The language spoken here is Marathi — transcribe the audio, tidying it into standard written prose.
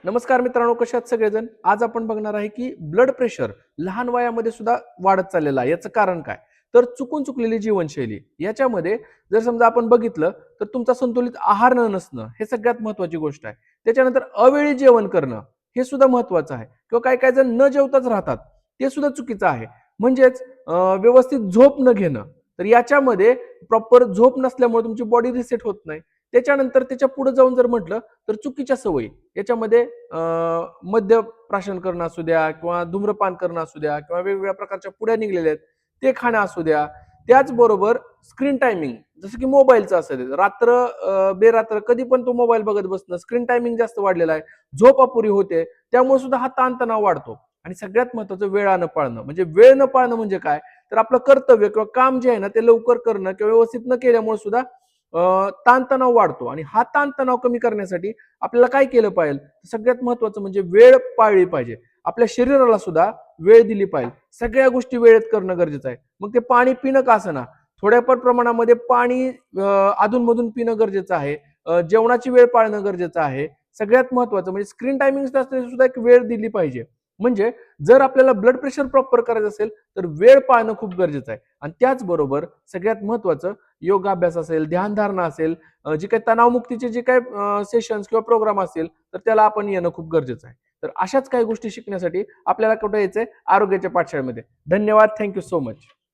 नमस्कार मित्रांनो, कशा आहात सगळेजण? आज आपण बघणार आहे की ब्लड प्रेशर लहान वयामध्ये सुद्धा वाढत चाललेलं आहे. याचं कारण काय? तर चुकून चुकलेली जीवनशैली. याच्यामध्ये जर समजा आपण बघितलं तर तुमचा संतुलित आहार न नसणं हे सगळ्यात महत्त्वाची गोष्ट आहे. त्याच्यानंतर अवेळी जेवण करणं हे सुद्धा महत्त्वाचं आहे किंवा काही-काही जण न जेवताच राहतात. ते सुद्धा चुकीचं आहे. म्हणजेच व्यवस्थित झोप न घेणं. तर याच्यामध्ये प्रॉपर झोप नसल्यामुळे तुमची बॉडी रिसेट होत नाही. त्याच्यानंतर त्याच्या पुढे जाऊन जर म्हटलं तर चुकीच्या सवयी याच्यामध्ये मद्यप्राशन करणं असू द्या किंवा धूम्रपान करणं असू द्या किंवा वेगवेगळ्या प्रकारच्या पुड्या निघलेल्या आहेत ते खाणं असू द्या. त्याचबरोबर स्क्रीन टायमिंग जसं की मोबाईलचं असेल रात्र बेरात्र कधी पण तो मोबाईल बघत बसणं, स्क्रीन टायमिंग जास्त वाढलेला आहे, झोप अपुरी होते, त्यामुळे सुद्धा हा ताणतणाव वाढतो. आणि सगळ्यात महत्वाचं वेळा न पाळणं. म्हणजे वेळ न पाळणं म्हणजे काय? तर आपलं कर्तव्य किंवा काम जे आहे ना ते लवकर करणं किंवा व्यवस्थित न केल्यामुळे सुद्धा ताणतणाव वाढतो. आणि हा ताणतणाव कमी करण्यासाठी आपल्याला काय केलं पाहिजे? सगळ्यात महत्वाचं म्हणजे वेळ पाळली पाहिजे. आपल्या शरीराला सुद्धा वेळ दिली पाहिजे. सगळ्या गोष्टी वेळेत करणं गरजेचं आहे. मग ते पाणी पिणं का असेना, थोड्याफार प्रमाणामध्ये पाणी अधूनमधून पिणं गरजेचं आहे. जेवणाची वेळ पाळणं गरजेचं आहे. सगळ्यात महत्वाचं म्हणजे स्क्रीन टायमिंग सुद्धा एक वेळ दिली पाहिजे. म्हणजे जर आपल्याला ब्लड प्रेशर प्रॉपर करायचं असेल तर वेळ पाळणं खूप गरजेचं आहे. आणि त्याचबरोबर सगळ्यात महत्वाचं योगाभ्यास असेल, ध्यानधारणा असेल, जे काही तणावमुक्तीचे जे काही सेशन्स किंवा प्रोग्राम असतील तर त्याला आपण येणं खूप गरजेचं आहे. तर अशाच काही गोष्टी शिकण्यासाठी आपल्याला कुठे यायचंय? आरोग्याच्या पाठशाळेमध्ये. धन्यवाद. Thank you so much.